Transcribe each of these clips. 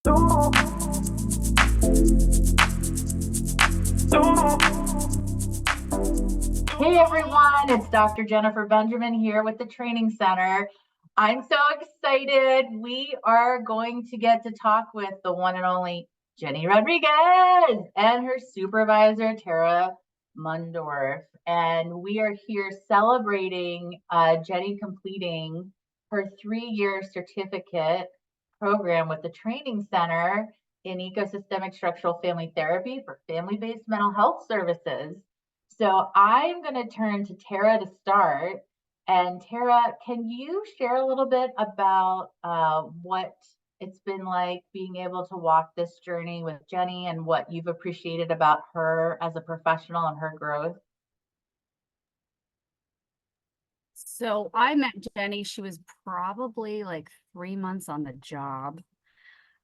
Hey everyone, it's Dr. Jennifer Benjamin here with the Training Center. I'm so excited. We are going to get to talk with the one and only Jenny Rodriguez and her supervisor, Tara Mundorf. And we are here celebrating Jenny completing her 3-year certificate program with the Training Center in Ecosystemic Structural Family Therapy for family-based mental health services. So I'm going to turn to Tara to start. And Tara, can you share a little bit about what it's been like being able to walk this journey with Jenny and what you've appreciated about her as a professional and her growth? So I met Jenny, she was probably like 3 months on the job.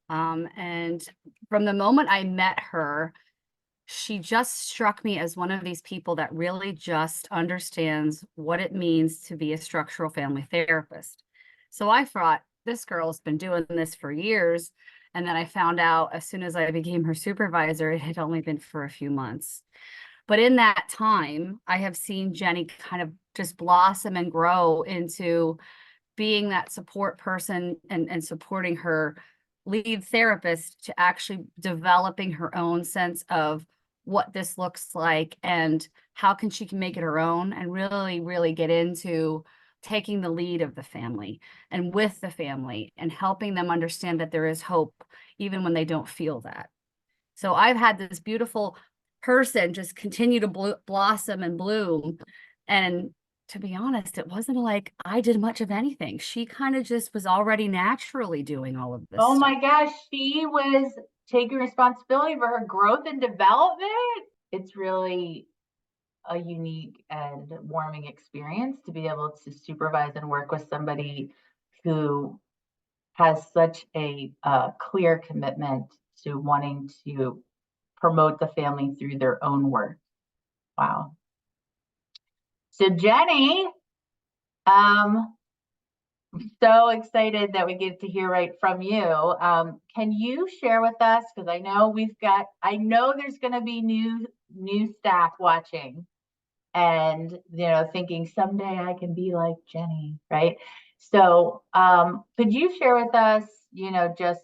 And from the moment I met her, she just struck me as one of these people that really just understands what it means to be a structural family therapist. So I thought, this girl's been doing this for years. And then I found out as soon as I became her supervisor, it had only been for a few months. But in that time, I have seen Jenny kind of just blossom and grow into being that support person and supporting her lead therapist to actually developing her own sense of what this looks like and how can she make it her own, and really get into taking the lead of the family and with the family and helping them understand that there is hope even when they don't feel that. So I've had this beautiful person just continue to blossom and bloom. And to be honest, it wasn't like I did much of anything. She kind of just was already naturally doing all of this Oh stuff. my gosh, she was taking responsibility for her growth and development. It's really a unique and warming experience to be able to supervise and work with somebody who has such a clear commitment to wanting to promote the family through their own work. Wow. So Jenny, I'm so excited that we get to hear right from you. Can you share with us, because I know there's going to be new staff watching and thinking someday I can be like Jenny, right? So could you share with us, just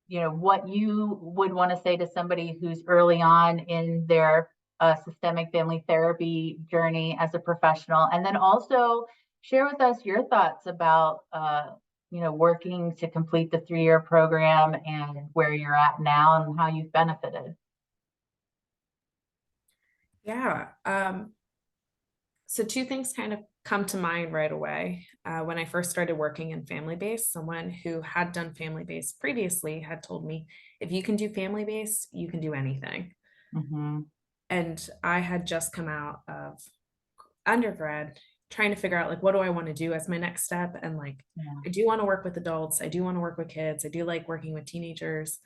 what you would want to say to somebody who's early on in their systemic family therapy journey as a professional, and then also share with us your thoughts about working to complete the 3-year program and where you're at now and how you've benefited. Yeah. So two things kind of come to mind right away. When I first started working in family-based, someone who had done family-based previously had told me, if you can do family-based, you can do anything. Mm-hmm. And I had just come out of undergrad trying to figure out, like, what do I want to do as my next step? And I do want to work with adults. I do want to work with kids. I do like working with teenagers.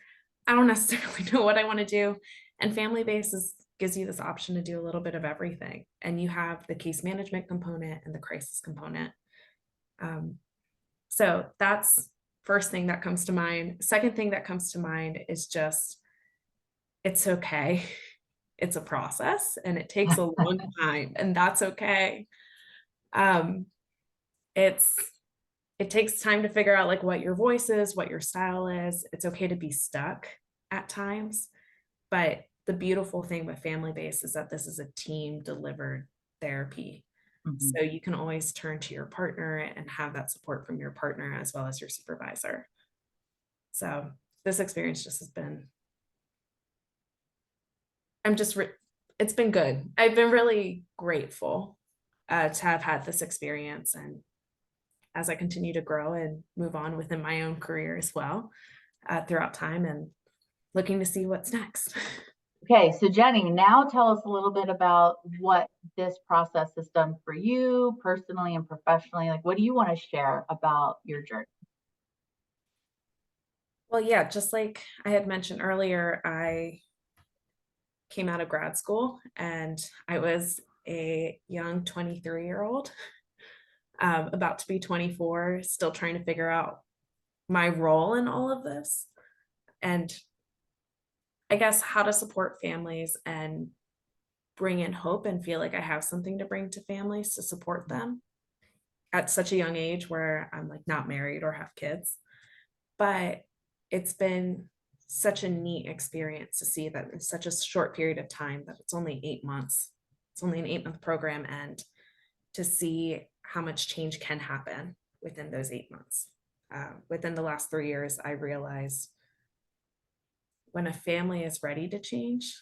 I don't necessarily know what I want to do. And family-based gives you this option to do a little bit of everything. And you have the case management component and the crisis component. So that's first thing that comes to mind. Second thing that comes to mind is just, it's okay. It's a process and it takes a long time, and that's okay. It takes time to figure out like what your voice is, what your style is. It's okay to be stuck at times, but the beautiful thing with family-based is that this is a team delivered therapy. Mm-hmm. So you can always turn to your partner and have that support from your partner as well as your supervisor. So this experience just has been, it's been good. I've been really grateful to have had this experience, and as I continue to grow and move on within my own career as well throughout time, and looking to see what's next. Okay, so Jenny, now tell us a little bit about what this process has done for you personally and professionally. Like, what do you want to share about your journey? Well, yeah, just like I had mentioned earlier, I came out of grad school and I was a young 23-year-old, about to be 24, still trying to figure out my role in all of this. And I guess how to support families and bring in hope and feel like I have something to bring to families to support them at such a young age where I'm like not married or have kids. But it's been such a neat experience to see that in such a short period of time, that it's only 8 months. It's only an 8-month program, and to see how much change can happen within those 8 months. Within the last 3 years, I realized when a family is ready to change,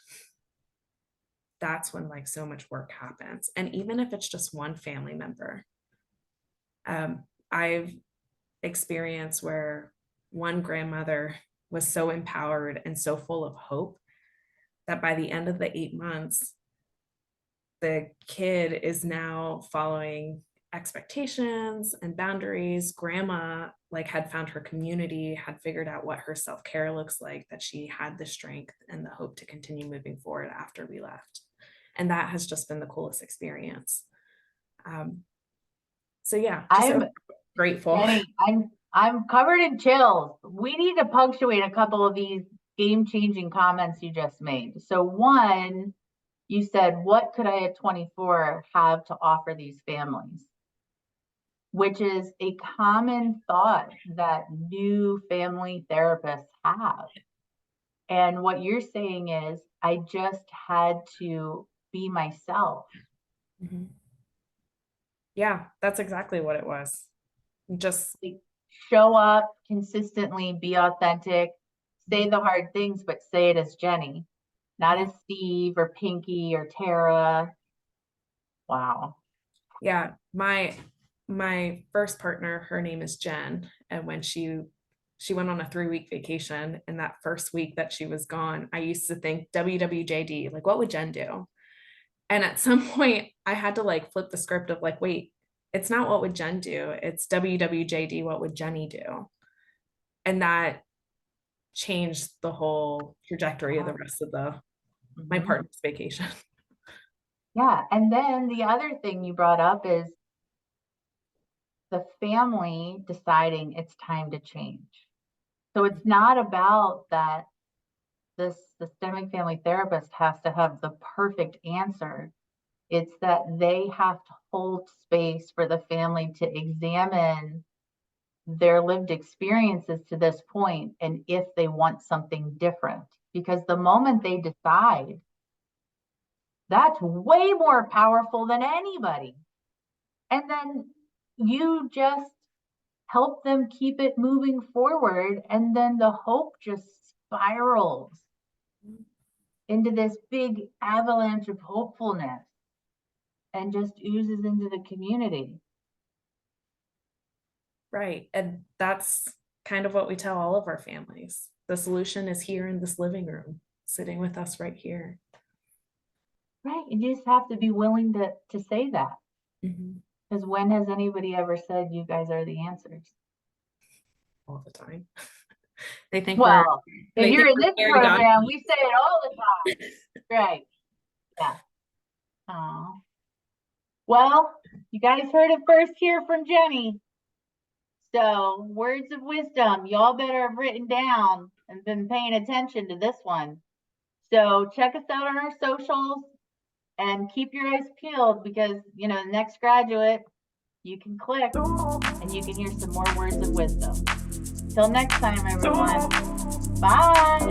that's when like so much work happens. And even if it's just one family member, I've experienced where one grandmother was so empowered and so full of hope that by the end of the 8 months, the kid is now following expectations and boundaries. Grandma like had found her community, had figured out what her self-care looks like, that she had the strength and the hope to continue moving forward after we left. And that has just been the coolest experience. So yeah, I'm grateful. Jenny, I'm covered in chills. We need to punctuate a couple of these game-changing comments you just made. So one, you said, what could I at 24 have to offer these families? Which is a common thought that new family therapists have. And what you're saying is, I just had to be myself. Mm-hmm. Yeah, that's exactly what it was. Just show up consistently, be authentic, say the hard things, but say it as Jenny, not as Steve or Pinky or Tara. Wow. Yeah, my first partner, her name is Jen, and when she went on a 3-week vacation, and that first week that she was gone, I used to think WWJD, like what would Jen do? And at some point I had to like flip the script of like, wait, it's not what would Jen do, it's WWJD, what would Jenny do? And that changed the whole trajectory of the rest of my partner's vacation. Yeah, and then the other thing you brought up is the family deciding it's time to change. So it's not about that this systemic family therapist has to have the perfect answer. It's that they have to hold space for the family to examine their lived experiences to this point and if they want something different. Because the moment they decide, that's way more powerful than anybody. And then you just help them keep it moving forward. And then the hope just spirals into this big avalanche of hopefulness and just oozes into the community. Right. And that's kind of what we tell all of our families. The solution is here in this living room, sitting with us right here. Right. And you just have to be willing to say that. Because when has anybody ever said you guys are the answers? All the time. They think well, if you're in this program, we say it all the time. Right. Yeah. Oh. Well, you guys heard it first here from Jenny. So words of wisdom, y'all better have written down and been paying attention to this one. So check us out on our socials and keep your eyes peeled, because, you know, the next graduate, you can click and you can hear some more words of wisdom. Till next time, everyone. Bye.